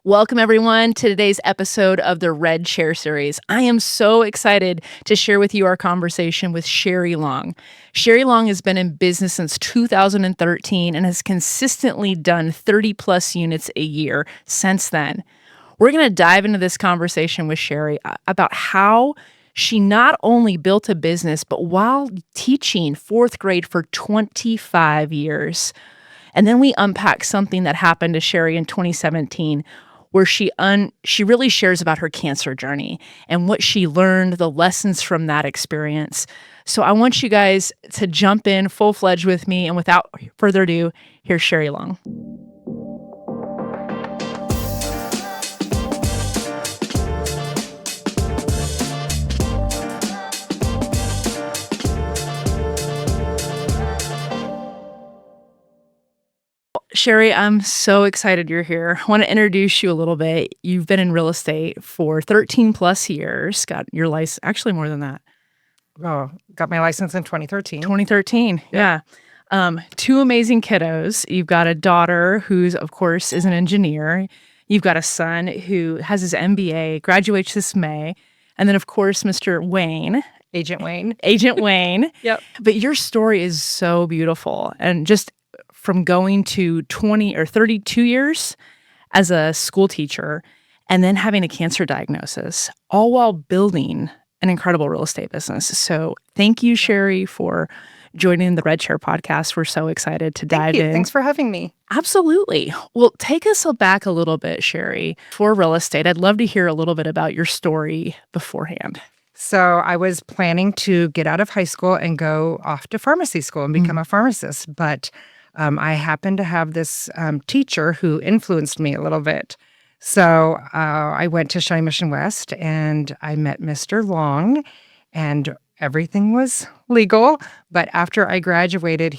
Welcome, everyone, to today's episode of the Red Chair series. I am so excited to share with you our conversation with Sheri Long. Sheri Long has been in business since 2013 and has consistently done 30 plus units a year since then. We're going to dive into this conversation with Sheri about how she not only built a business, but while teaching fourth grade for 25 years. And then we unpack something that happened to Sheri in 2017 where she really shares about her cancer journey and what she learned, the lessons from that experience. So I want you guys to jump in full-fledged with me. And without further ado, here's Sheri Long. Sheri, I'm so excited you're here. I want to introduce you a little bit. You've been in real estate for 13 plus years, got your license, actually more than that. Oh, got my license in 2013. 2013, yeah. Two amazing kiddos. You've got a daughter who's, of course, is an engineer. You've got a son who has his MBA, graduates this May. And then, of course, Mr. Wayne. Agent Wayne. Agent Wayne. Yep. But your story is so beautiful. And just from going to 20 or 32 years as a school teacher and then having a cancer diagnosis, all while building an incredible real estate business. So thank you, Sheri, for joining the Red Chair podcast. We're so excited to dive in. Thanks for having me. Absolutely. Well, take us back a little bit, Sheri. For real estate, I'd love to hear a little bit about your story beforehand. So I was planning to get out of high school and go off to pharmacy school and become a pharmacist, but I happened to have this teacher who influenced me a little bit. So I went to Shawnee Mission West and I met Mr. Long and everything was legal. But after I graduated,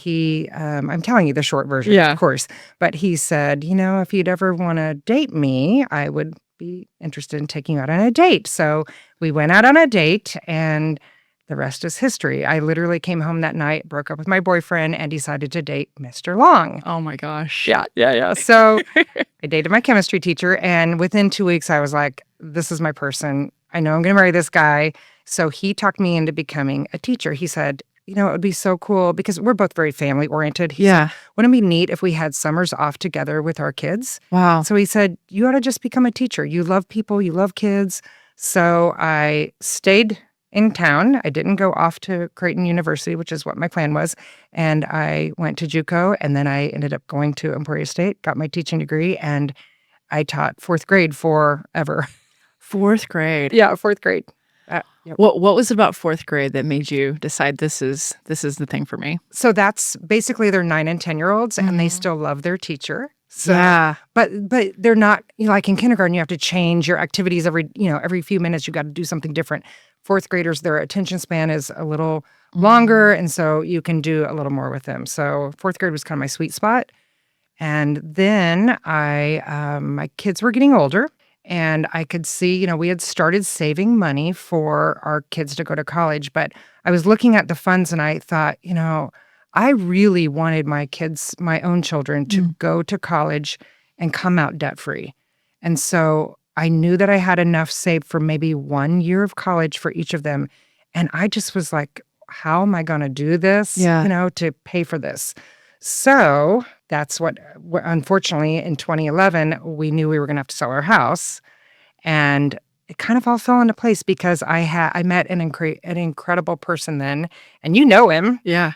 I'm telling you the short version, of course, but he said, if you'd ever want to date me, I would be interested in taking you out on a date. So we went out on a date and the rest is history. I literally came home that night, broke up with my boyfriend, and decided to date Mr. Long. Oh, my gosh. Yeah. So I dated my chemistry teacher, and within 2 weeks, I was like, this is my person. I know I'm going to marry this guy. So he talked me into becoming a teacher. He said, it would be so cool because we're both very family-oriented. He said, wouldn't it be neat if we had summers off together with our kids? Wow. So he said, you ought to just become a teacher. You love people. You love kids. So I stayed in town. I didn't go off to Creighton University, which is what my plan was. And I went to JUCO, and then I ended up going to Emporia State, got my teaching degree, and I taught fourth grade forever. Fourth grade? Yeah, fourth grade. Yep. What was about fourth grade that made you decide this is the thing for me? So that's basically they're 9 and 10-year-olds, and they still love their teacher. So, yeah. But they're not, like in kindergarten, you have to change your activities every few minutes. You got to do something different. Fourth graders, their attention span is a little longer, and so you can do a little more with them. So fourth grade was kind of my sweet spot. And then my kids were getting older, and I could see, we had started saving money for our kids to go to college. But I was looking at the funds, and I thought, I really wanted my kids, my own children, to go to college and come out debt-free. And so I knew that I had enough saved for maybe 1 year of college for each of them. And I just was like, how am I going to do this, to pay for this? So that's what, unfortunately, in 2011, we knew we were going to have to sell our house. And it kind of all fell into place because I met an incredible person then. And you know him. Yeah.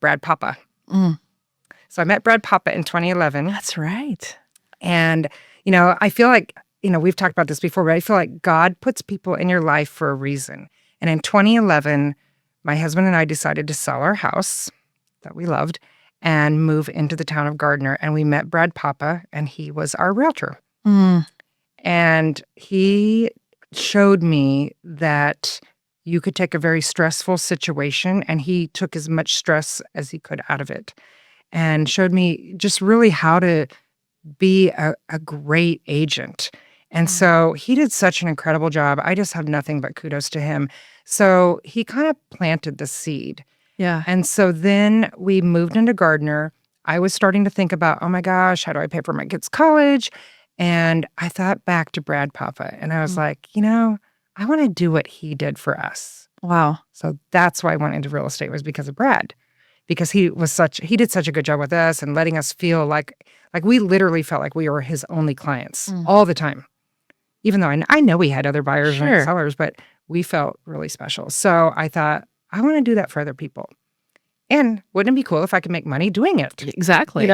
Brad Papa. So I met Brad Papa in 2011. That's right. And, I feel like, we've talked about this before, but I feel like God puts people in your life for a reason. And in 2011, my husband and I decided to sell our house that we loved and move into the town of Gardner. And we met Brad Papa, and he was our realtor. And he showed me that you could take a very stressful situation, and he took as much stress as he could out of it and showed me just really how to be a great agent. And so he did such an incredible job. I just have nothing but kudos to him. So he kind of planted the seed. Yeah. And so then we moved into Gardner. I was starting to think about, oh my gosh, how do I pay for my kids' college? And I thought back to Brad Papa, and I was Mm. like, I want to do what he did for us. Wow. So that's why I went into real estate, was because of Brad, because he did such a good job with us and letting us feel like we literally felt like we were his only clients Mm. all the time. Even though I know we had other buyers and Sure. sellers, but we felt really special. So I thought, I want to do that for other people. And wouldn't it be cool if I could make money doing it? Exactly.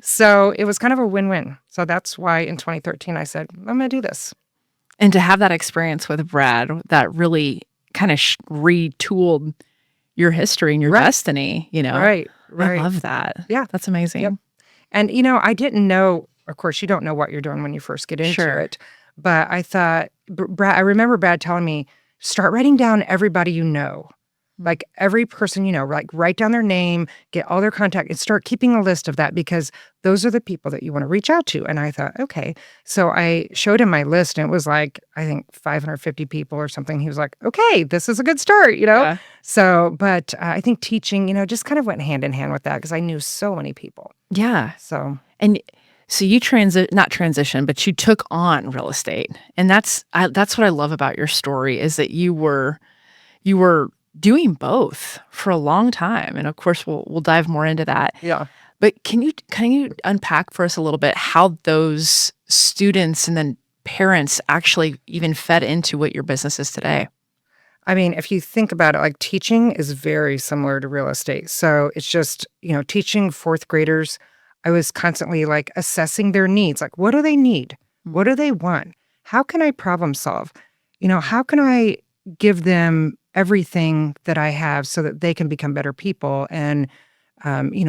So it was kind of a win-win. So that's why in 2013 I said, I'm going to do this. And to have that experience with Brad, that really kind of retooled your history and your Right. destiny, Right. I love that. Yeah. That's amazing. Yep. And, I didn't know, of course, you don't know what you're doing when you first get into Sure. it. But I thought, Brad, I remember Brad telling me, start writing down everybody you know. Like every person like write down their name, get all their contact, and start keeping a list of that, because those are the people that you want to reach out to. And I thought, okay. So I showed him my list, and it was like, I think 550 people or something. He was like, okay, this is a good start, Yeah. So, but I think teaching, just kind of went hand in hand with that, because I knew so many people. Yeah. So, And so you not transition, but you took on real estate. And that's what I love about your story, is that you were doing both for a long time. And of course we'll dive more into that. yeah. But can you unpack for us a little bit how those students and then parents actually even fed into what your business is today? I mean, if you think about it, like teaching is very similar to real estate. So it's just, teaching fourth graders, I was constantly like assessing their needs. Like, what do they need? What do they want? How can I problem solve? How can I give them everything that I have so that they can become better people and,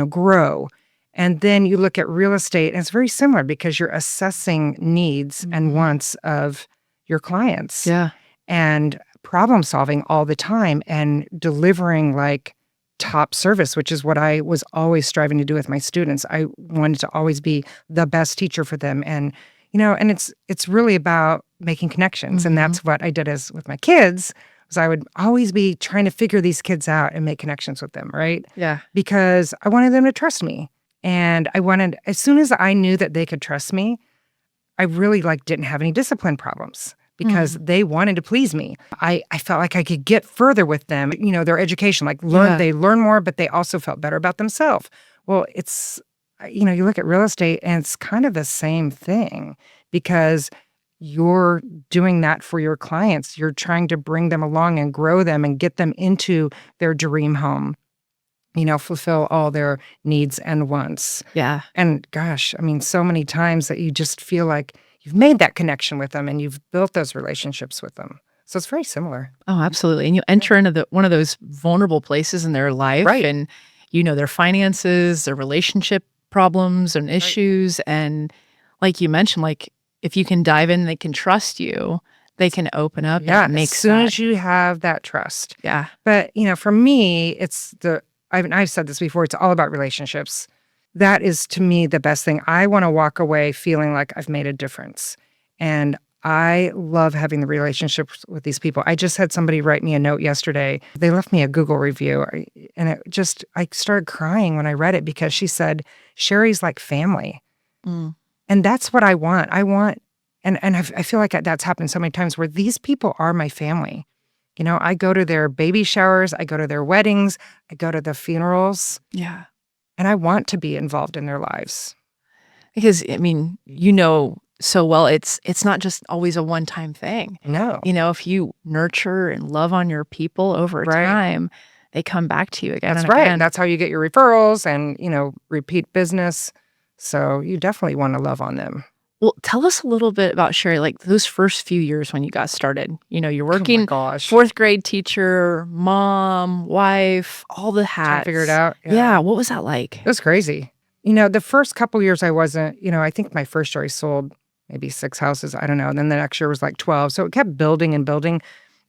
grow? And then you look at real estate, and it's very similar, because you're assessing needs and wants of your clients. Yeah. And problem solving all the time and delivering like top service, which is what I was always striving to do with my students. I wanted to always be the best teacher for them. And, and it's really about making connections. And that's what I did with my kids, was I would always be trying to figure these kids out and make connections with them, right? Yeah. Because I wanted them to trust me. And as soon as I knew that they could trust me, I really didn't have any discipline problems, because they wanted to please me. I felt like I could get further with them, their education, they learn more, but they also felt better about themselves. Well, it's, you look at real estate, and it's kind of the same thing, because you're doing that for your clients. You're trying to bring them along and grow them and get them into their dream home, fulfill all their needs and wants. Yeah. And gosh, I mean, so many times that you just feel like you've made that connection with them and you've built those relationships with them. So it's very similar. Oh, absolutely. And you enter into one of those vulnerable places in their life, Right. and their finances, their relationship problems and issues. And like you mentioned, like if you can dive in, they can trust you, they can open up. Yeah, and as make soon that. as you have that trust. Yeah. But, for me, I've said this before, it's all about relationships. That is, to me, the best thing. I want to walk away feeling like I've made a difference. And I love having the relationships with these people. I just had somebody write me a note yesterday. They left me a Google review, and I started crying when I read it, because she said, Sheri's like family. Mm. And that's what I want. And I feel like that's happened so many times, where these people are my family. I go to their baby showers, I go to their weddings, I go to the funerals. Yeah. And I want to be involved in their lives. Because I mean, so well, it's not just always a one-time thing. No. If you nurture and love on your people over Right. time, they come back to you again That's and right. again. That's how you get your referrals and, repeat business. So you definitely want to love on them. Well, tell us a little bit about Sheri, like those first few years when you got started. You're Oh my working gosh. fourth grade teacher, mom, wife, all the Trying hats. to figure it out. Yeah. What was that like? It was crazy. The first couple years I wasn't, I think my first year I sold maybe 6 houses. I don't know. And then the next year was like 12. So it kept building and building.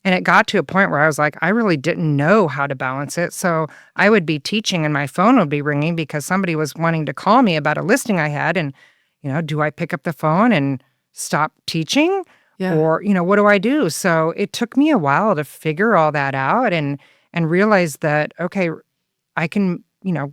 And it got to a point where I was like, I really didn't know how to balance it. So I would be teaching and my phone would be ringing because somebody was wanting to call me about a listing I had. And, do I pick up the phone and stop teaching? Yeah. Or, what do I do? So it took me a while to figure all that out and realize that, okay, I can,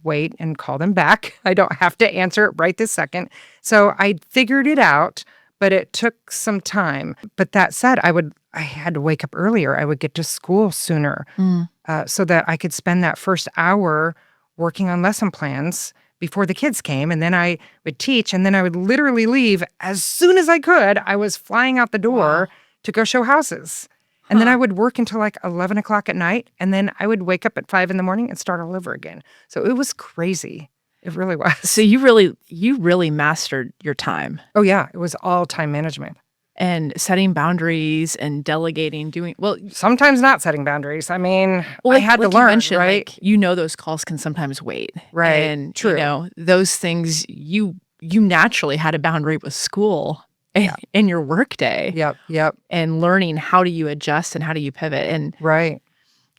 wait and call them back. I don't have to answer it right this second. So I figured it out. but it took some time. But that said, I had to wake up earlier. I would get to school sooner Mm. so that I could spend that first hour working on lesson plans before the kids came. And then I would teach, and then I would literally leave as soon as I could. I was flying out the Wow. door to go show houses. And then Huh. I would work until like 11 o'clock at night. And then I would wake up at 5 in the morning and start all over again. So it was crazy. It really was. So you really mastered your time Oh, yeah. It was all time management. and setting boundaries and delegating, doing well. Sometimes not setting boundaries. I mean, Well, I had to like you learn, mentioned, right? like, you know, those calls can sometimes wait. Right. And, True. those things you naturally had a boundary with school and in your workday Yep. and learning how do you adjust and how do you pivot. And, Right.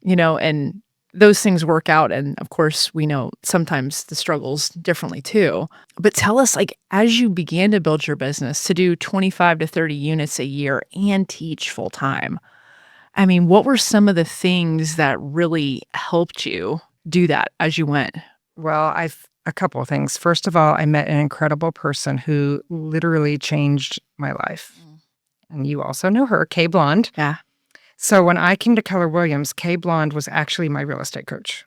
and those things work out. And of course, we know sometimes the struggles differently too. But tell us, like, as you began to build your business to do 25 to 30 units a year and teach full time, I mean, what were some of the things that really helped you do that as you went? Well, a couple of things. First of all, I met an incredible person who literally changed my life. And you also know her, Kay Blonde. Yeah. So when I came to Keller Williams, Kay Blonde was actually my real estate coach.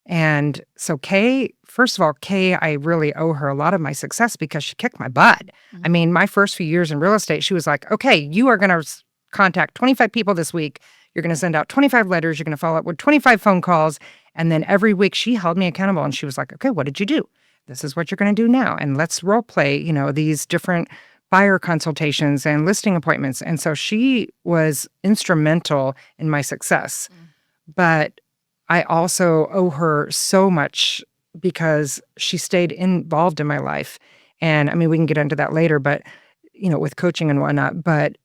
And so Kay, first of all, Kay, I really owe her a lot of my success because she kicked my butt. I mean, my first few years in real estate, she was like, okay, you are going to contact 25 people this week. You're going to send out 25 letters. You're going to follow up with 25 phone calls. And then every week she held me accountable and she was like, okay, what did you do? This is what you're going to do now. And let's role play, these different buyer consultations and listing appointments. And so she was instrumental in my success. But I also owe her so much because she stayed involved in my life. And I mean, we can get into that later, but, with coaching and whatnot. But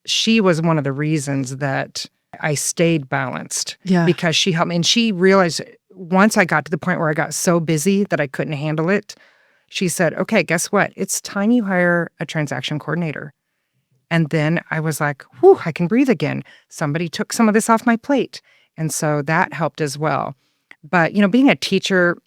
she was one of the reasons that I stayed balanced Yeah. because she helped me. And she realized once I got to the point where I got so busy that I couldn't handle it, she said, okay, guess what? It's time you hire a transaction coordinator. And then I was like, whew, I can breathe again. Somebody took some of this off my plate. And so that helped as well. But, being a teacher,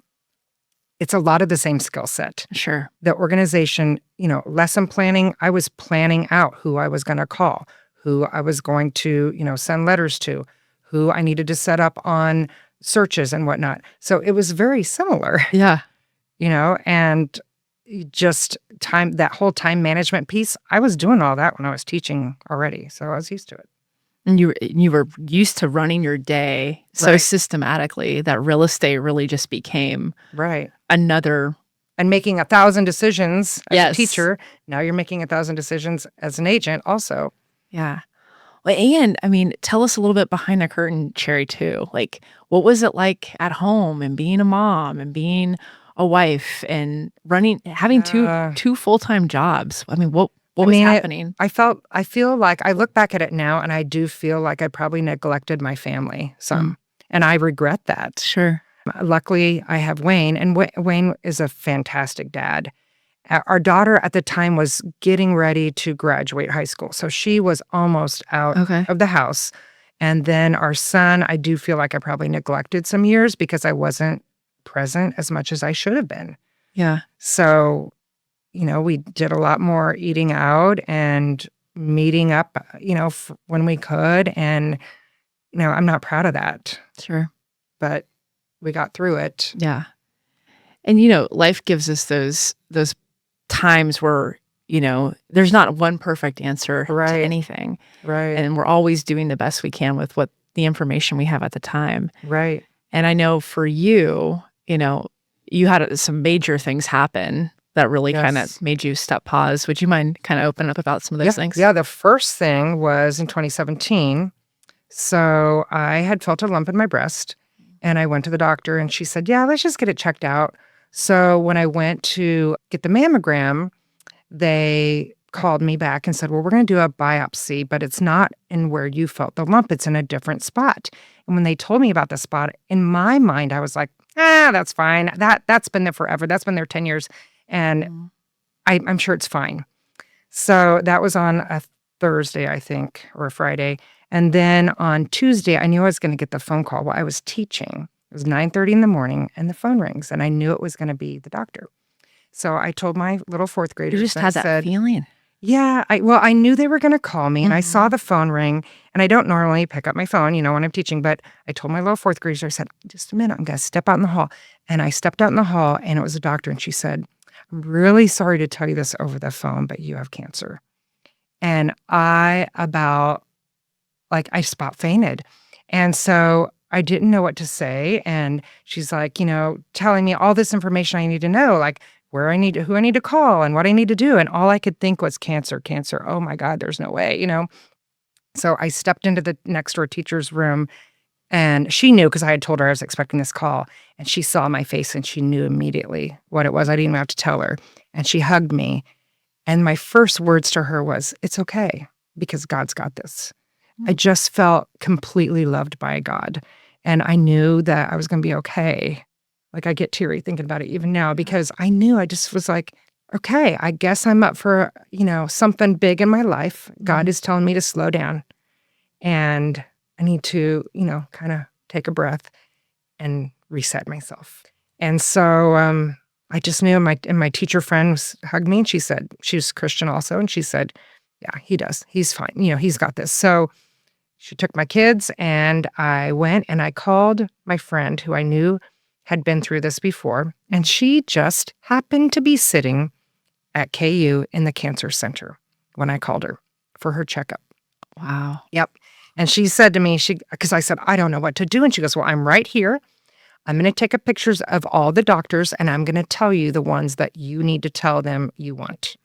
it's a lot of the same skill set. Sure. The organization, lesson planning, I was planning out who I was going to call, who I was going to, send letters to, who I needed to set up on searches and whatnot. So it was very similar, Yeah. and just that whole time management piece, I was doing all that when I was teaching already. So I was used to it. And you were used to running your day so Right. systematically that real estate really just became Right. another. And making 1,000 decisions as a Yes. teacher. Now you're making 1,000 decisions as an agent also. Yeah. Well, and I mean, tell us a little bit behind the curtain, Cherry, too. Like, what was it like at home and being a mom and being a wife and having two full-time jobs? I mean, what was happening? I feel like I look back at it now and I do feel like I probably neglected my family some. And I regret that. Sure. Luckily, I have Wayne, and Wayne is a fantastic dad. Our daughter at the time was getting ready to graduate high school. So she was almost out Okay. of the house. And then our son, I do feel like I probably neglected some years because I wasn't present as much as I should have been. Yeah. So, we did a lot more eating out and meeting up, when we could. And, I'm not proud of that, Sure. but we got through it. Yeah. And, life gives us those times where, there's not one perfect answer to Right. anything. Right. And we're always doing the best we can with what the information we have at the time. Right. And I know for you, you had some major things happen that really kind Yes. of made you step pause. Would you mind kind of opening up about some of those things? Yeah, the first thing was in 2017. So I had felt a lump in my breast and I went to the doctor and she said, yeah, let's just get it checked out. So when I went to get the mammogram, they called me back and said, well, we're going to do a biopsy, but it's not in where you felt the lump. It's in a different spot. And when they told me about the spot, in my mind, I was like, that's fine. That's been there forever. That's been there 10 years. And I'm sure it's fine. So that was on a Thursday, I think, or a Friday. And then on Tuesday, I knew I was going to get the phone call while I was teaching. It was 9:30 in the morning and the phone rings and I knew it was going to be the doctor. So I told my little fourth You graders. just I had that said, feeling. Yeah, I knew they were gonna call me, and I saw Mhm. the phone ring, and I don't normally pick up my phone, when I'm teaching, but I told my little 4th grader, I said, "Just a minute, I'm gonna step out in the hall." And I stepped out in the hall, and it was a doctor, and she said, "I'm really sorry to tell you this over the phone, but you have cancer." And I just about fainted. And so I didn't know what to say, and she's like, telling me all this information I need to know, like who I need to call and what I need to do, and all I could think was cancer, cancer. Oh my God, there's no way. So I stepped into the next door teacher's room, and she knew because I had told her I was expecting this call, and she saw my face and she knew immediately what it was. I didn't even have to tell her. And she hugged me, and my first words to her was, "It's okay because God's got this." I Mm. just felt completely loved by God, and I knew that I was gonna be okay. Like, I get teary thinking about it even now Yeah. because I knew. I just was like, "Okay, I guess I'm up for, something big in my life. God Mhm. is telling me to slow down, and I need to, kinda take a breath and reset myself." And so, I just knew, and my teacher friend hugged me, and she was Christian also, and she said, "Yeah, he does. He's fine. He's got this." So she took my kids, and I went and I called my friend who I knew had been through this before, and Mm. she just happened to be sitting at KU in the cancer center when I called her for her checkup. Wow. Yep. And she said to me, because I said, "I don't know what to do." And she goes, "Well, I'm right here. I'm going to take a pictures of all the doctors, and I'm going to tell you the ones that you need to tell them you want."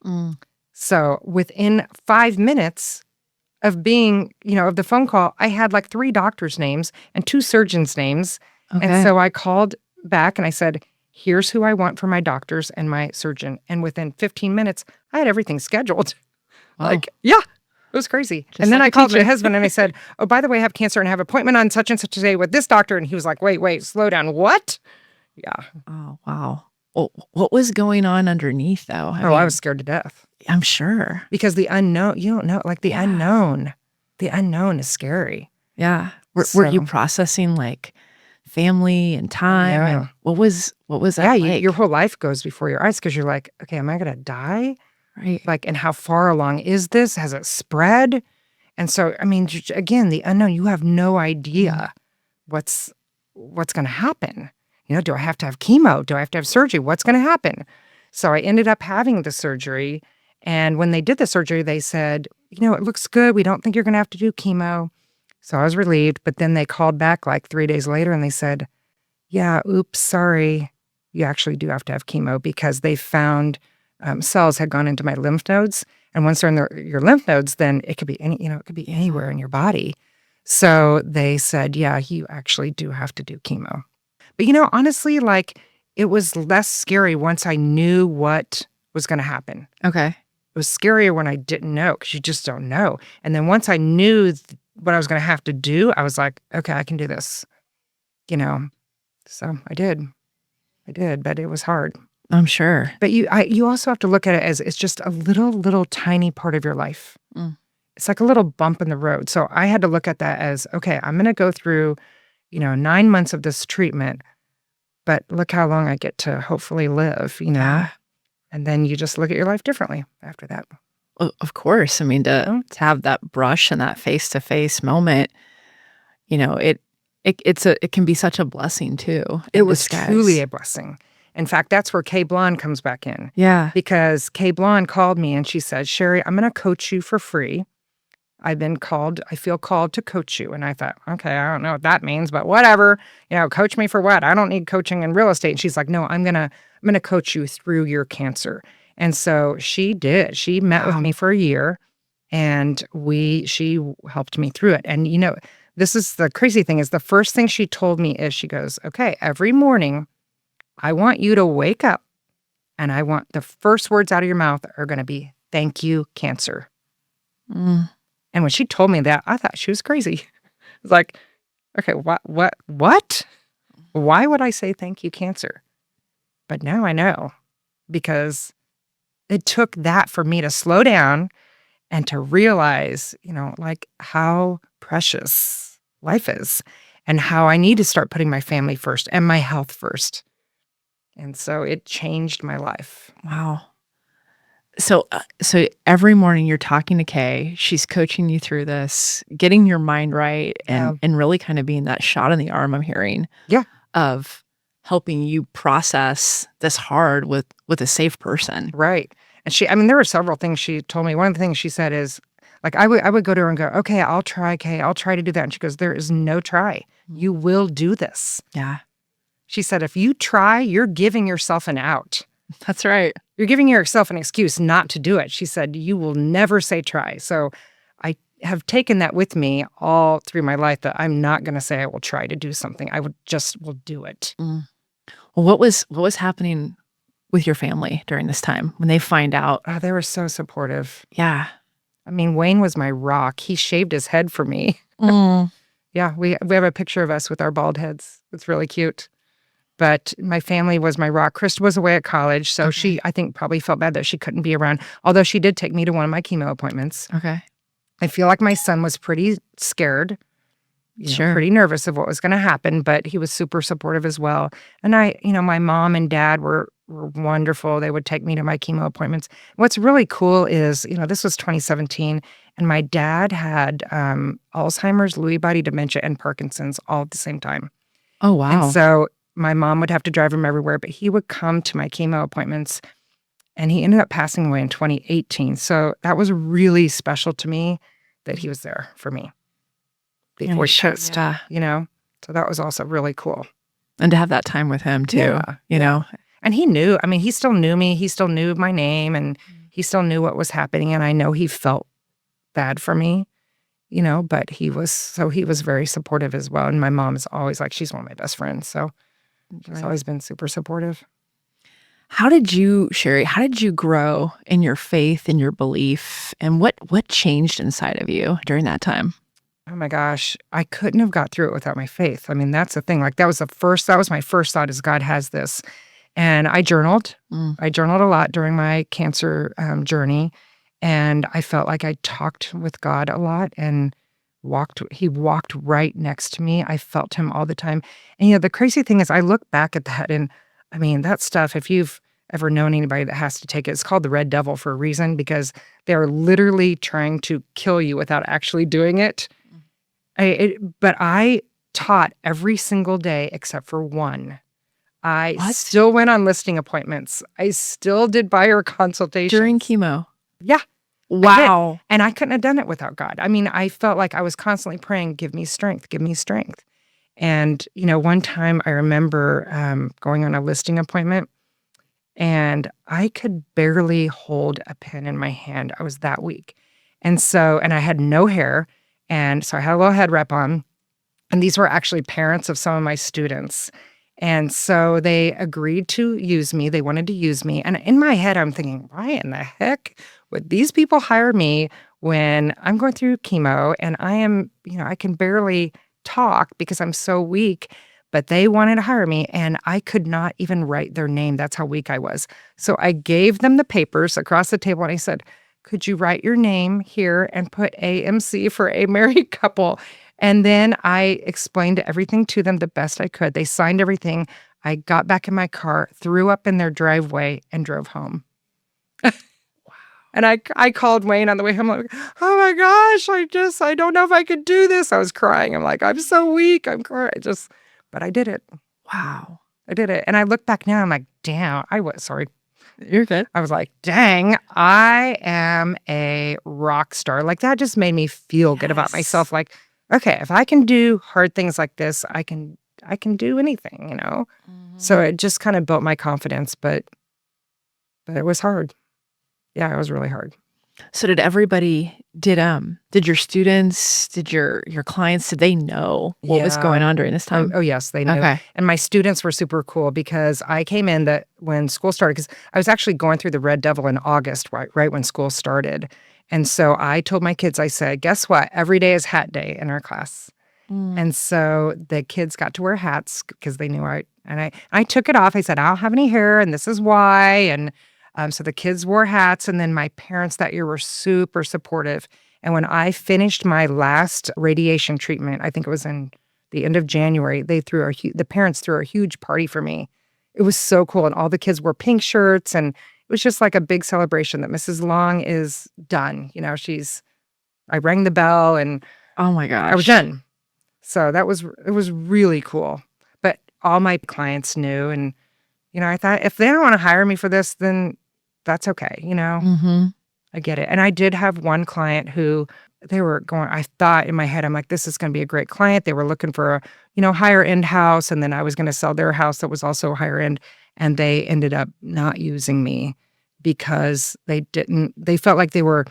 Mm. So within 5 minutes of being, of the phone call, I had like 3 doctors' names and 2 surgeons' names. And Okay. so I called back and I said, "Here's who I want for my doctors and my surgeon." And within 15 minutes, I had everything scheduled. Wow. Yeah, it was crazy. And Just then like I a called my teacher. husband and I said, "Oh, by the way, I have cancer and I have an appointment on such and such a day with this doctor." And he was like, "Wait, slow down. What?" Yeah. Oh, wow. Well, what was going on underneath, though? I Oh, I was mean, scared to death I'm sure. because the unknown, you don't know, like Yeah. the unknown is scary. Yeah. Were you So, processing, like, family and oh time, yeah. and what was that Yeah, your like? whole life goes before your eyes because you're like, "Okay, am I gonna die? Right. Like, and how far along is this? Has it spread?" And so, I mean, again, the unknown, you have no Mm. idea what's gonna happen. Do I have to have chemo? Do I have to have surgery? What's gonna happen? So I ended up having the surgery, and when they did the surgery, they said, "It looks good. We don't think you're gonna have to do chemo." So I was relieved, but then they called back like 3 days later and they said, "Yeah, oops, sorry. You actually do have to have chemo because they found cells had gone into my lymph nodes. And once they're in your lymph nodes, then it could be it could be Yeah. anywhere in your body." So they said, "Yeah, you actually do have to do chemo." But honestly, like it was less scary once I knew what was going to happen. Okay. It was scarier when I didn't know because you just don't know. And then once I knew what I was going to have to do, I was like, "Okay, I can do this." You know. So I did. I did, but it was hard. I'm sure. But you also have to look at it as it's just a little tiny part of your life. Mm. It's like a little bump in the road. So I had to look at that as, okay, I'm going to go through, 9 months of this treatment, but look how long I get to hopefully live. Yeah. And then you just look at your life differently after that. Of course. I mean, You to know? to have that brush and that face-to-face moment, it can be such a blessing too It in was truly disguise. a blessing. In fact, that's where Kay Blonde comes back in Yeah. because Kay Blonde called me and she said, "Sheri, I'm going to coach you for free. I feel called to coach you." And I thought, okay, I don't know what that means, but whatever, coach me for what? I don't need coaching in real estate. And she's like, "No, I'm gonna coach you through your cancer." And so she did. She met with Wow. me for a year and she helped me through it. And this is the crazy thing is the first thing she told me is she goes, "Okay, every morning I want you to wake up and I want the first words out of your mouth are gonna be, 'Thank you, cancer.'" Mm. And when she told me that, I thought she was crazy. It's like, okay, what? Why would I say thank you, cancer? But now I know because it took that for me to slow down and to realize, like how precious life is and how I need to start putting my family first and my health first. And so it changed my life. Wow. So every morning you're talking to Kay, she's coaching you through this, getting your mind right, Yeah. and really kind of being that shot in the arm I'm hearing Yeah. of helping you process this hard with a safe person. Right. And I mean, there were several things she told me. One of the things she said is, like, I would go to her and go, okay, I'll try, Kay, I'll try to do that. And she goes, there is no try. Mm. You will do this. Yeah, She said, if you try, you're giving yourself an out. that's right. You're giving yourself an excuse not to do it. She said, you will never say try. So I have taken that with me all through my life, that I'm not going to say I will try to do something. I will do it. Mm. Well, what was happening with your family during this time when they find out? Oh, they were so supportive. Yeah. I mean, Wayne was my rock. He shaved his head for me. Mm. Yeah, we have a picture of us with our bald heads. It's really cute. But my family was my rock. Krista was away at college, so she, I think, probably felt bad that she couldn't be around. Although she did take me to one of my chemo appointments. Okay. I feel like my son was pretty scared, Sure. pretty nervous of what was going to happen, but he was super supportive as well. And my mom and dad were wonderful. They would take me to my chemo appointments. What's really cool is, this was 2017, and my dad had Alzheimer's, Lewy body dementia, and Parkinson's all at the same time. Oh, wow. And so my mom would have to drive him everywhere, but he would come to my chemo appointments, and he ended up passing away in 2018. So that was really special to me that he was there for me before he passed, So that was also really cool. And to have that time with him too, you know. And he knew, I mean, he still knew me. He still knew my name, and he still knew what was happening. And I know he felt bad for me, but he was very supportive as well. And my mom is always like, she's one of my best friends. So she's always been super supportive. Sheri, how did you grow in your faith and your belief? And what changed inside of you during that time? Oh my gosh, I couldn't have got through it without my faith. I mean, that's the thing. Like that was my first thought, is God has this. And I journaled. I journaled a lot during my cancer journey. And I felt like I talked with God a lot, and he walked right next to me. I felt him all the time. And the crazy thing is, I look back at that, and I mean, that stuff, if you've ever known anybody that has to take it, it's called the Red Devil for a reason, because they're literally trying to kill you without actually doing it. But I taught every single day except for one. I still went on listing appointments. I still did buyer consultations. During chemo? Yeah. Wow. And I couldn't have done it without God. I mean, I felt like I was constantly praying, give me strength, give me strength. And, one time I remember going on a listing appointment, and I could barely hold a pen in my hand. I was that weak. And I had no hair. And so I had a little head wrap on. And these were actually parents of some of my students. And so they agreed to use me. They wanted to use me. And in my head, I'm thinking, why in the heck would these people hire me when I'm going through chemo and I am, I can barely talk because I'm so weak, but they wanted to hire me and I could not even write their name. That's how weak I was. So I gave them the papers across the table, and I said, could you write your name here and put AMC for a married couple? And then I explained everything to them the best I could. They signed everything. I got back in my car, threw up in their driveway, and drove home. And I called Wayne on the way home, like, oh my gosh, I don't know if I could do this. I was crying. I'm like, I'm so weak. I'm crying. But I did it. Wow. I did it. And I look back now, I'm like, damn, sorry. You're good. I was like, dang, I am a rock star. Like, that just made me feel good about myself. Like, okay, if I can do hard things like this, I can do anything, So it just kind of built my confidence, but it was hard. Yeah, it was really hard. So did your students, did your clients, did they know what was going on during this time? Oh yes, they knew. Okay. And my students were super cool because I came in when school started, because I was actually going through the Red Devil in August, right when school started. And so I told my kids, I said, guess what? Every day is hat day in our class. And so the kids got to wear hats because they knew I took it off. I said, I don't have any hair and this is why. And so the kids wore hats, and then my parents that year were super supportive. And when I finished my last radiation treatment, I think it was in the end of January, the parents threw a huge party for me. It was so cool. And all the kids wore pink shirts, and was just like a big celebration that Mrs. Long is done. I rang the bell and Oh my I was gosh. done. So it was really cool. But all my clients knew. And, I thought if they don't want to hire me for this, then that's okay. Mhm. I get it. And I did have one client who I thought in my head, I'm like, this is going to be a great client. They were looking for a, higher end house. And then I was going to sell their house that was also higher end. And they ended up not using me because they felt like they were,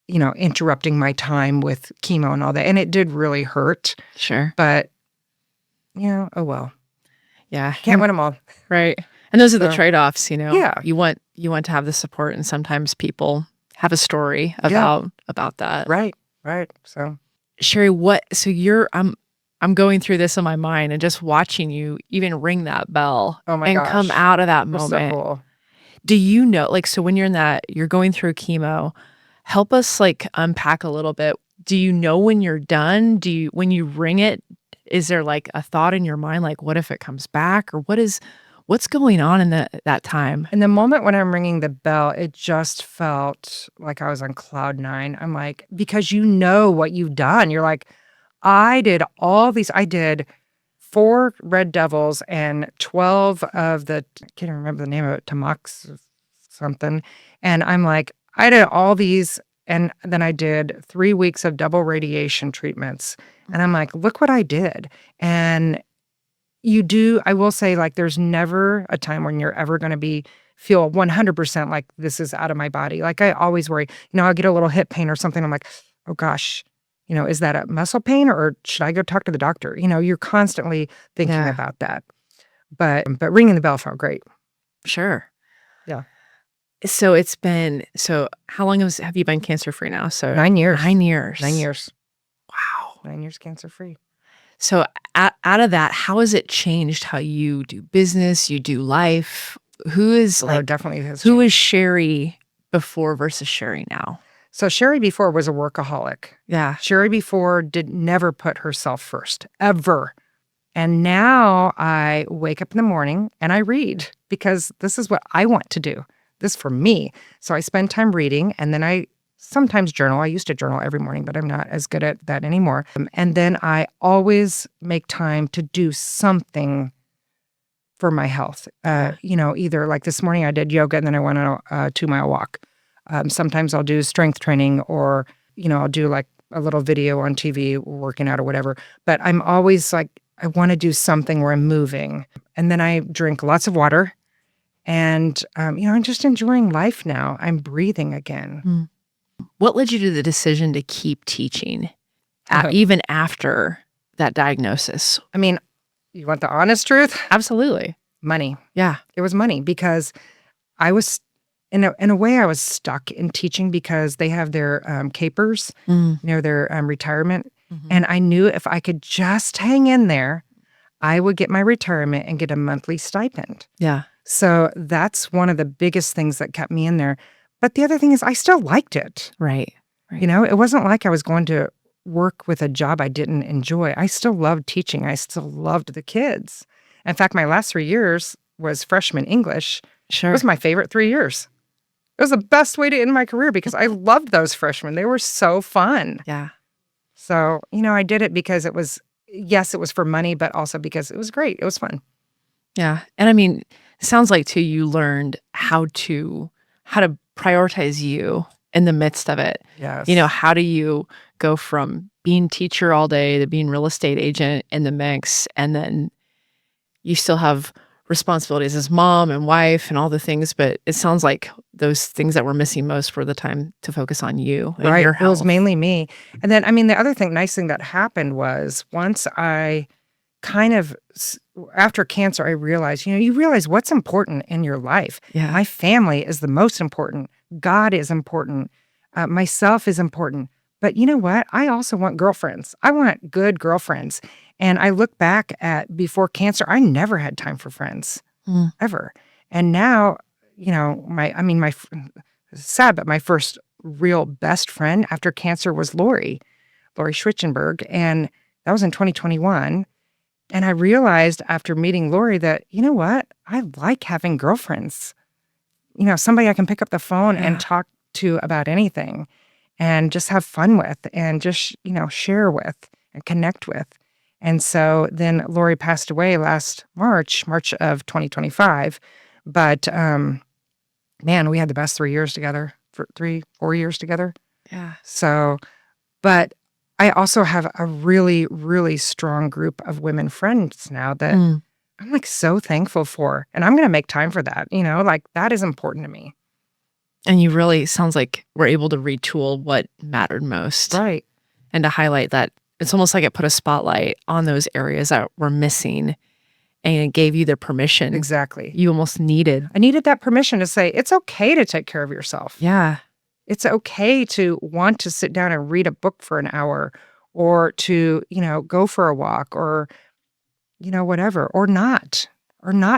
interrupting my time with chemo and all that. And it did really hurt. Sure. But, oh well. Yeah. Can't win them all. Right. And those are the So, trade-offs, yeah. You want to have the support, and sometimes people have a story Yeah. about that. Right. So, Sheri, so I'm going through this in my mind and just watching you even ring that bell oh my and gosh. come out of that It was so moment. cool. Do you know, so when you're going through chemo, help us unpack a little bit. Do you know when you're done? When you ring it, is there a thought in your mind, what if it comes back, or what's going on in that time? In the moment when I'm ringing the bell, it just felt like I was on cloud nine. I'm like, because you know what you've done. You're like, I did 4 Red Devils and 12 of I can't even remember the name of it, Tamox something. And I'm like, I did all these. And then I did 3 weeks of double radiation treatments. And I'm like, look what I did. And I will say, there's never a time when you're ever going to feel 100% like this is out of my body. I always worry, I'll get a little hip pain or something. I'm like, oh gosh, is that a muscle pain or should I go talk to the doctor? You're constantly thinking Yeah. about that. But ringing the bell felt great. Sure. Yeah. So how long have you been cancer free now? So 9 years. 9 years. 9 years. Wow. 9 years cancer free. So out of that, how has it changed how you do business, you do life? Who is Definitely has who is changed. Sheri before versus Sheri now? So Sheri before was a workaholic. Yeah. Sheri before never put herself first, ever. And now I wake up in the morning and I read because this is what I want to do. This for me. So I spend time reading and then I sometimes journal. I used to journal every morning, but I'm not as good at that anymore. And then I always make time to do something for my health. Either like this morning I did yoga and then I went on a 2-mile walk. Sometimes I'll do strength training or, I'll do a little video on TV working out or whatever. But I'm always I want to do something where I'm moving. And then I drink lots of water. And, I'm just enjoying life now. I'm breathing again. Mm. What led you to the decision to keep teaching even after that diagnosis? I mean, you want the honest truth? Absolutely. Money. Yeah. It was money because I was, in a way, I was stuck in teaching because they have their capers, their retirement. Mm-hmm. And I knew if I could just hang in there, I would get my retirement and get a monthly stipend. Yeah. So that's one of the biggest things that kept me in there. But the other thing is I still liked it. Right. It wasn't like I was going to work with a job I didn't enjoy. I still loved teaching. I still loved the kids. In fact, my last 3 years was freshman English. Sure. It was my favorite 3 years. It was the best way to end my career because I loved those freshmen. They were so fun. Yeah. So, I did it because it was for money, but also because it was great. It was fun. Yeah. And I mean, it sounds like too, you learned how to prioritize you in the midst of it. Yes. How do you go from being teacher all day to being real estate agent in the mix, and then you still have responsibilities as mom and wife and all the things, but it sounds like those things that were missing most were the time to focus on you and your It health. was mainly me. And then, the other nice thing that happened was once I after cancer, I realized, you realize what's important in your life. Yeah. My family is the most important. God is important. Myself is important. But you know what? I also want girlfriends. I want good girlfriends. And I look back at before cancer, I never had time for friends, ever. And now, sad, but my first real best friend after cancer was Lori Schwitzenberg. And that was in 2021. And I realized after meeting Lori that, you know what? I like having girlfriends. somebody I can pick up the phone Yeah. and talk to about anything and just have fun with and just, share with and connect with. And so then Lori passed away last March of 2025. But man, we had the best 3 years together, for 4 years together. Yeah. So, but I also have a really, really strong group of women friends now that Mm. I'm like so thankful for. And I'm going to make time for that. Like that is important to me. And you really sounds like we're able to retool what mattered most. Right. And to highlight that it's almost like it put a spotlight on those areas that were missing and it gave you the permission Exactly. you almost needed. I needed that permission to say, it's okay to take care of yourself. Yeah. It's okay to want to sit down and read a book for an hour or to, go for a walk or, whatever, or not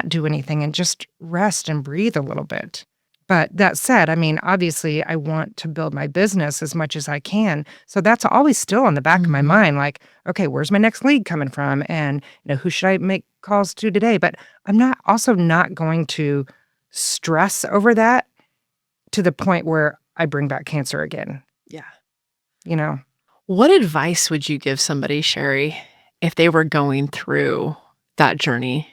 do anything and just rest and breathe a little bit. But that said, I mean, obviously I want to build my business as much as I can. So that's always still on the back of my mind. Like, okay, where's my next lead coming from? And, who should I make calls to today? But I'm not going to stress over that to the point where I bring back cancer again. Yeah. What advice would you give somebody, Sheri, if they were going through that journey?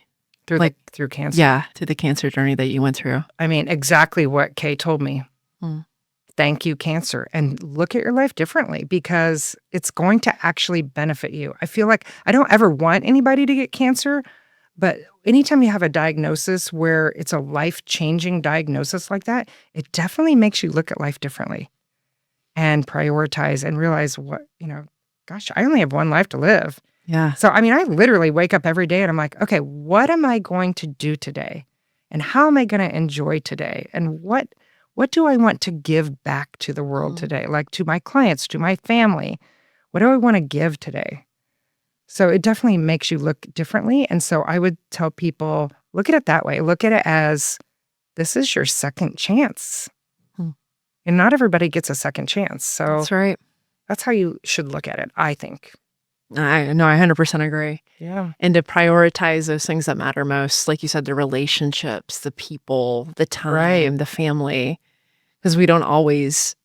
Through cancer. Yeah, through the cancer journey that you went through. I mean, exactly what Kay told me. Mm. Thank you, cancer. And look at your life differently because it's going to actually benefit you. I feel like I don't ever want anybody to get cancer, but anytime you have a diagnosis where it's a life-changing diagnosis like that, it definitely makes you look at life differently and prioritize and realize gosh, I only have one life to live. Yeah. So, I mean, I literally wake up every day and I'm like, okay, what am I going to do today? And how am I going to enjoy today? And what do I want to give back to the world today? Like to my clients, to my family? What do I want to give today? So it definitely makes you look differently. And so I would tell people, look at it that way. Look at it as this is your second chance. And not everybody gets a second chance. So That's right. that's how you should look at it, I think. I 100% agree. Yeah. And to prioritize those things that matter most, like you said, the relationships, the people, the time, the family, because we don't always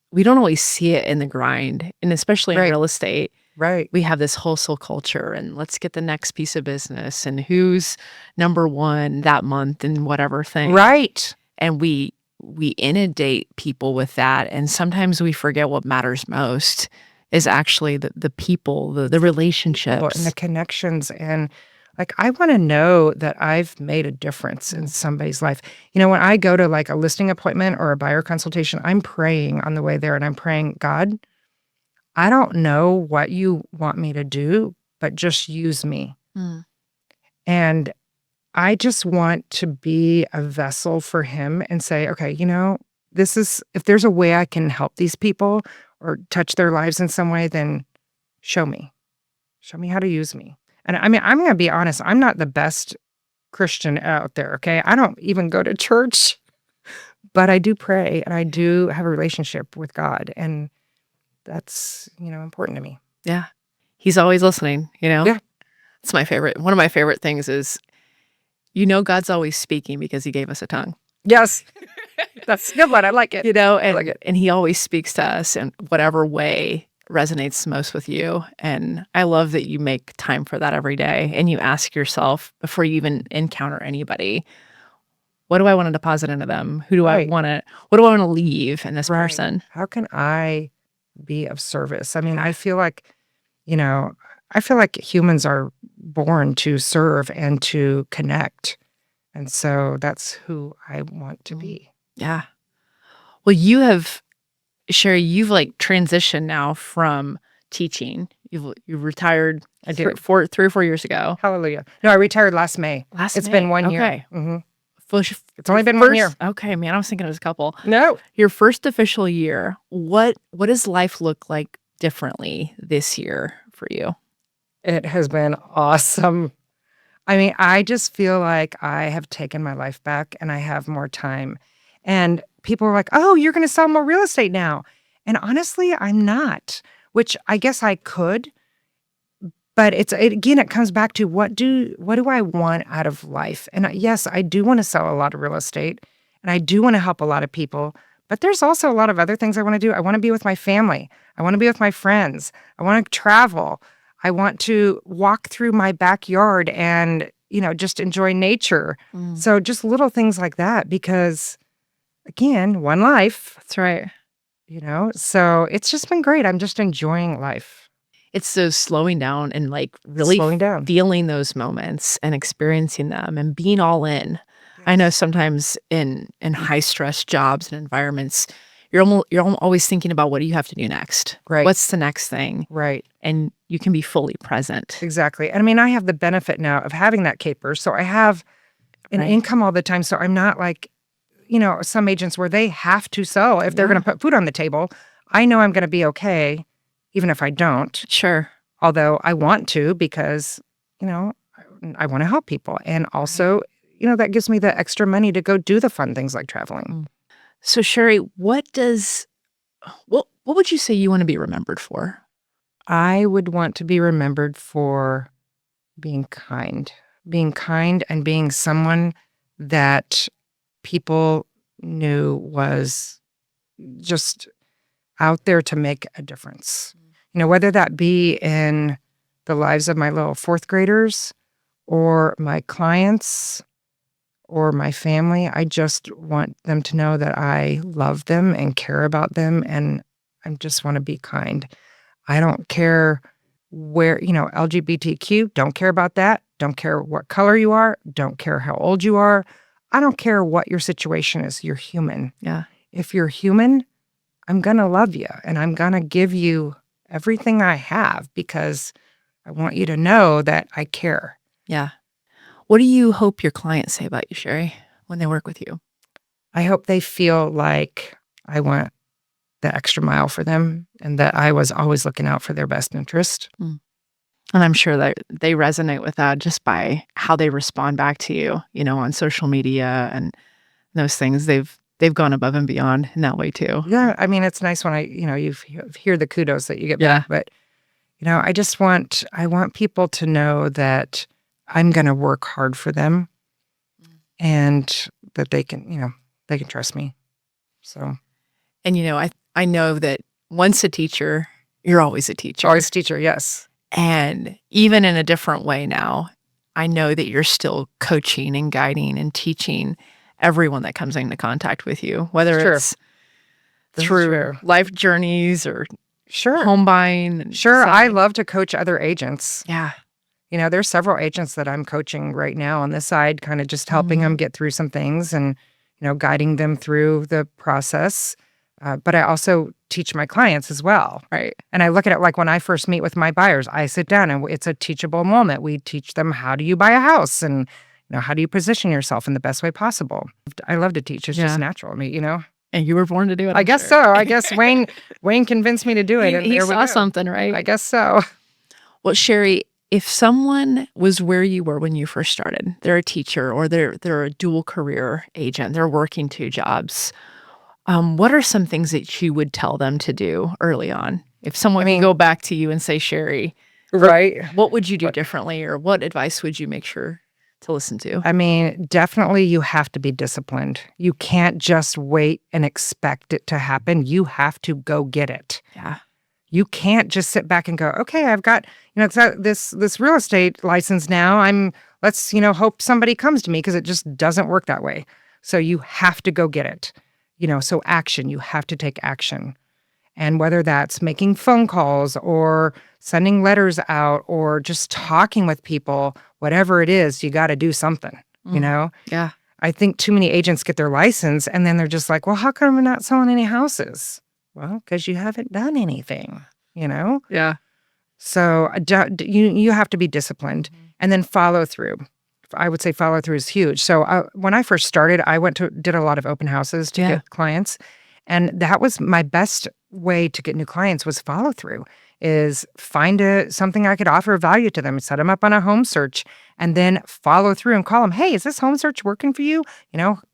see it in the grind, and especially in real estate. Right. We have this hustle culture, and let's get the next piece of business, and who's number one that month, and whatever thing. Right. And we inundate people with that, and sometimes we forget what matters most is actually the people, the relationships. And the connections. And like, I want to know that I've made a difference in somebody's life. When I go to like a listing appointment or a buyer consultation, I'm praying on the way there and I'm praying, God, I don't know what you want me to do, but just use me. And I just want to be a vessel for him and say, okay, this is, if there's a way I can help these people or touch their lives in some way, then show me how to use me. And I mean, I'm going to be honest. I'm not the best Christian out there. Okay. I don't even go to church, but I do pray and I do have a relationship with God. And that's, important to me. Yeah. He's always listening, Yeah. It's my favorite. One of my favorite things is, God's always speaking because he gave us a tongue. Yes. That's a good one. I like it. And, I like it. And he always speaks to us in whatever way resonates most with you. And I love that you make time for that every day. And you ask yourself before you even encounter anybody, what do I want to deposit into them? What do I want to leave in this person? How can I be of service? I mean, I feel like humans are born to serve and to connect. And so that's who I want to be. Yeah. Well, Sheri, you've like transitioned now from teaching. You've retired. I did 3 or 4 years ago. Hallelujah. No, I retired last May. It's been 1 year. Okay. It's only been 1 year. Okay, man. I was thinking it was a couple. No. Your first official year. What does life look like differently this year for you? It has been awesome. I mean, I just feel like I have taken my life back and I have more time. And people are like, oh, you're going to sell more real estate now. And honestly, I'm not, which I guess I could. But it comes back to what do I want out of life? And yes, I do want to sell a lot of real estate. And I do want to help a lot of people, but there's also a lot of other things I want to do. I want to be with my family. I want to be with my friends. I want to travel. I want to walk through my backyard and, just enjoy nature. So just little things like that, because again, one life, That's right. So it's just been great. I'm just enjoying life. It's so slowing down and like really Slowing down. feeling those moments and experiencing them and being all in. I know sometimes in high stress jobs and environments, you're always thinking about what do you have to do next? Right. What's the next thing? Right. And you can be fully present. Exactly. And I mean, I have the benefit now of having that caper. So I have an Right. income all the time. So I'm not like, some agents where they have to sell if they're going to put food on the table. I know I'm going to be okay, even if I don't. Sure. Although I want to, because, I want to help people. And also, that gives me the extra money to go do the fun things like traveling. So Sheri, what would you say you want to be remembered for? I would want to be remembered for being kind and being someone that people knew was just out there to make a difference. Whether that be in the lives of my little fourth graders or my clients or my family. I just want them to know that I love them and care about them, and I just want to be kind. I don't care where, LGBTQ, don't care about that. Don't care what color you are. Don't care how old you are. I don't care what your situation is. You're human. Yeah. If you're human, I'm going to love you and I'm going to give you everything I have because I want you to know that I care. Yeah. What do you hope your clients say about you, Sheri, when they work with you? I hope they feel like I went the extra mile for them and that I was always looking out for their best interest. And I'm sure that they resonate with that just by how they respond back to you, on social media and those things. They've gone above and beyond in that way too. Yeah, I mean, it's nice when you hear the kudos that you get back, but I want people to know that I'm going to work hard for them and that they can trust me. So, and I know that once a teacher, you're always a teacher. always a teacher, yes. And even in a different way now, I know that you're still coaching and guiding and teaching everyone that comes into contact with you, whether it's through life journeys or home buying. And I love to coach other agents. Yeah. There's several agents that I'm coaching right now on this side, kind of just helping them get through some things and, guiding them through the process. But I also teach my clients as well. Right. And I look at it like when I first meet with my buyers, I sit down and it's a teachable moment. We teach them how do you buy a house and, how do you position yourself in the best way possible. I love to teach. It's just natural to me, And you were born to do it. I guess so. I guess Wayne convinced me to do it. He saw something, right? I guess so. Well, Sheri, if someone was where you were when you first started, they're a teacher or they're a dual career agent, they're working two jobs, what are some things that you would tell them to do early on? If someone can go back to you and say, Sheri, right, what would you do differently, or what advice would you make sure to listen to? I mean, definitely you have to be disciplined. You can't just wait and expect it to happen. You have to go get it. Yeah. You can't just sit back and go, okay, I've got, this real estate license now. Let's hope somebody comes to me, because it just doesn't work that way. So you have to go get it. So action, you have to take action. And whether that's making phone calls or sending letters out or just talking with people, whatever it is, you got to do something, Yeah. I think too many agents get their license and then they're just like, well, how come we're not selling any houses? Well, because you haven't done anything, Yeah. So you have to be disciplined and then follow through. I would say follow through is huge. So when I first started, I did a lot of open houses to get clients. And that was my best way to get new clients, was follow through, is find something I could offer value to them, set them up on a home search, and then follow through and call them, hey, is this home search working for you?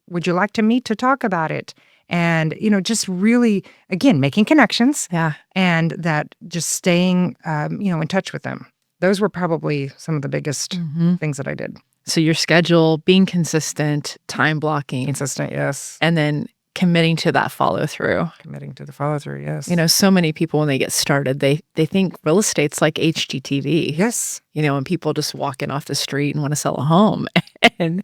Would you like to meet to talk about it? And, just really, again, making connections. Yeah. And that just staying, in touch with them. those were probably some of the biggest things that I did. So your schedule, being consistent, time blocking, Consistent, yes. and then committing to that follow through. Committing to the follow through, yes. So many people when they get started, they think real estate's like HGTV. Yes. And people just walk in off the street and want to sell a home. And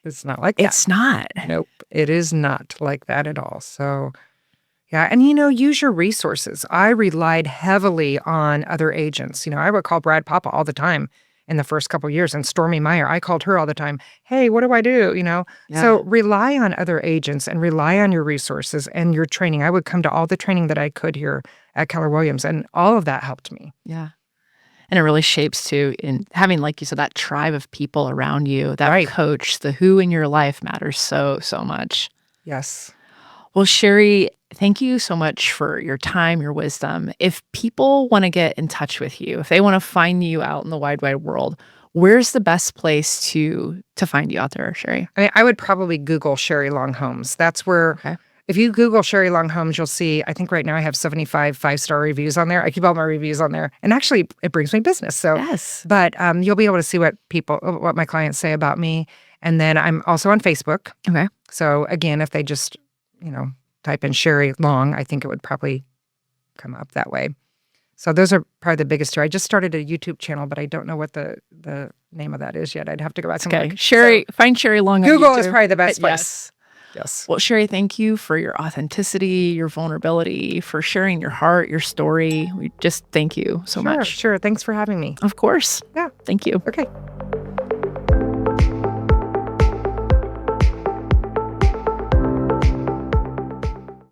it's not like that. It's not. Nope. It is not like that at all. So, yeah. And, use your resources. I relied heavily on other agents. I would call Brad Papa all the time in the first couple of years, and Stormy Meyer. I called her all the time. Hey, what do I do? Yeah. So rely on other agents and rely on your resources and your training. I would come to all the training that I could here at Keller Williams, and all of that helped me. Yeah. And it really shapes too in having, like you said, that tribe of people around you, that Right. coach, the who in your life matters so, so much. Yes. Well, Sheri, thank you so much for your time, your wisdom. If people want to get in touch with you, if they want to find you out in the wide, wide world, where's the best place to find you out there, Sheri? I mean, I would probably Google Sheri Long Homes. That's where, Okay. if you Google Sheri Long Homes, you'll see, I think right now I have 75 5-star reviews on there. I keep all my reviews on there. And actually, it brings me business. So, Yes. But you'll be able to see what my clients say about me. And then I'm also on Facebook. Okay. So again, if they just, type in Sheri Long, I think it would probably come up that way. So those are probably the biggest two. I just started a YouTube channel, but I don't know what the name of that is yet. I'd have to go back and Okay. look. Sheri, find Sheri Long on Google is YouTube. probably the best place. Yes. Yes. Well, Sheri, thank you for your authenticity, your vulnerability, for sharing your heart, your story. We just thank you so much. Sure. Thanks for having me. Of course. Yeah. Thank you. Okay.